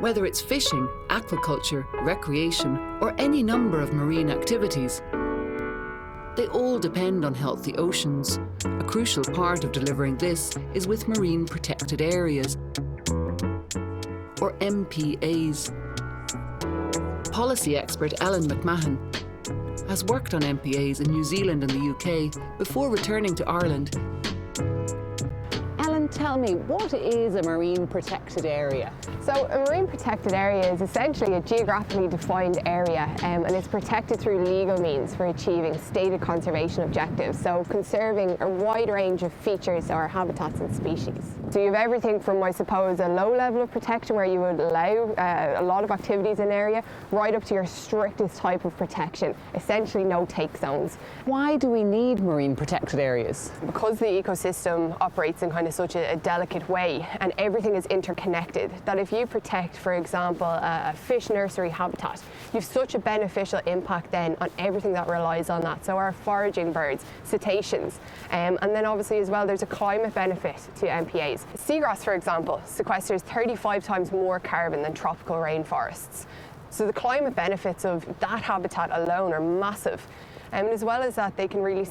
whether it's fishing, aquaculture, recreation, or any number of marine activities. They all depend on healthy oceans. A crucial part of delivering this is with marine protected areas, or MPAs. Policy expert Ellen MacMahon has worked on MPAs in New Zealand and the UK before returning to Ireland. Ellen, tell me, what is a marine protected area? So a marine protected area is essentially a geographically defined area and it's protected through legal means for achieving stated conservation objectives, so conserving a wide range of features or habitats and species. So you have everything from, I suppose, a low level of protection where you would allow a lot of activities in an area, right up to your strictest type of protection, essentially no take zones. Why do we need marine protected areas? Because the ecosystem operates in kind of such a delicate way and everything is interconnected, that if you protect, for example, a fish nursery habitat, you have such a beneficial impact then on everything that relies on that. So our foraging birds, cetaceans, and then obviously as well there's a climate benefit to MPAs. Seagrass, for example, sequesters 35 times more carbon than tropical rainforests. So the climate benefits of that habitat alone are massive. And as well as that, they can really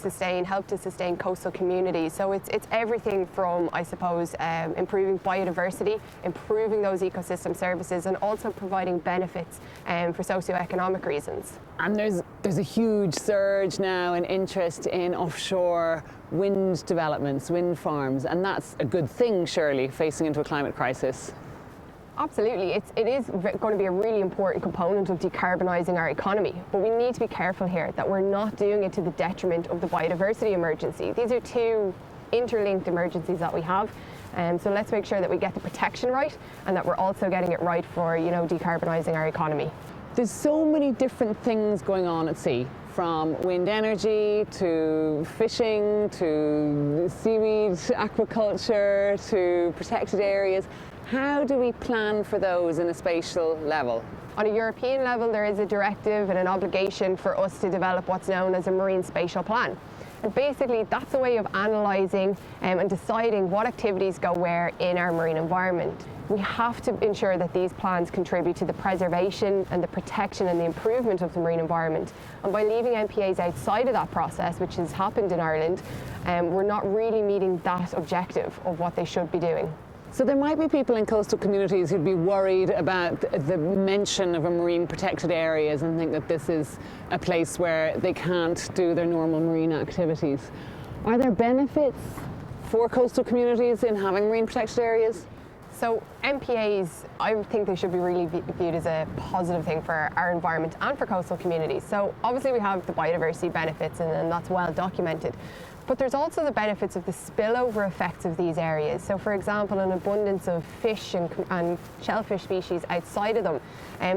help to sustain coastal communities. So it's everything from, I suppose, improving biodiversity, improving those ecosystem services, and also providing benefits for socioeconomic reasons. And there's a huge surge now in interest in offshore wind developments, wind farms, and that's a good thing, surely, facing into a climate crisis. Absolutely, it is going to be a really important component of decarbonising our economy, but we need to be careful here that we're not doing it to the detriment of the biodiversity emergency. These are two interlinked emergencies that we have, so let's make sure that we get the protection right and that we're also getting it right for, decarbonising our economy. There's so many different things going on at sea, from wind energy to fishing to seaweed aquaculture to protected areas. How do we plan for those in a spatial level? On a European level, there is a directive and an obligation for us to develop what's known as a marine spatial plan. And basically, that's a way of analysing and deciding what activities go where in our marine environment. We have to ensure that these plans contribute to the preservation and the protection and the improvement of the marine environment. And by leaving MPAs outside of that process, which has happened in Ireland, we're not really meeting that objective of what they should be doing. So there might be people in coastal communities who'd be worried about the mention of a marine protected areas and think that this is a place where they can't do their normal marine activities. Are there benefits for coastal communities in having marine protected areas? So MPAs, I think they should be really viewed as a positive thing for our environment and for coastal communities. So obviously we have the biodiversity benefits and that's well documented. But there's also the benefits of the spillover effects of these areas. So for example, an abundance of fish and shellfish species outside of them,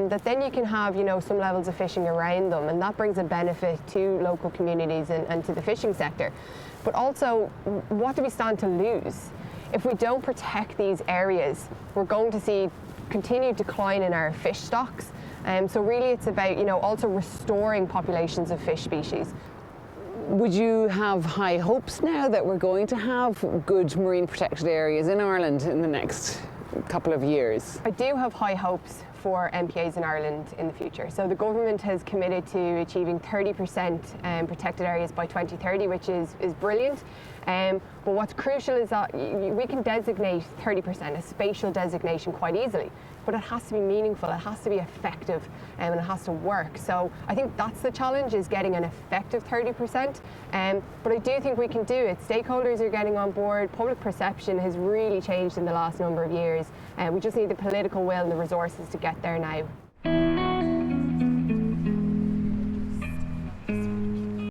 that then you can have some levels of fishing around them, and that brings a benefit to local communities and to the fishing sector. But also, what do we stand to lose? If we don't protect these areas, we're going to see continued decline in our fish stocks. So really it's about also restoring populations of fish species. Would you have high hopes now that we're going to have good marine protected areas in Ireland in the next couple of years? I do have high hopes for MPAs in Ireland in the future. So the government has committed to achieving 30% protected areas by 2030, which is brilliant. But what's crucial is that we can designate 30%, a spatial designation, quite easily. But it has to be meaningful, it has to be effective, and it has to work. So I think that's the challenge, is getting an effective 30%. But I do think we can do it. Stakeholders are getting on board. Public perception has really changed in the last number of years. And we just need the political will and the resources to get there now.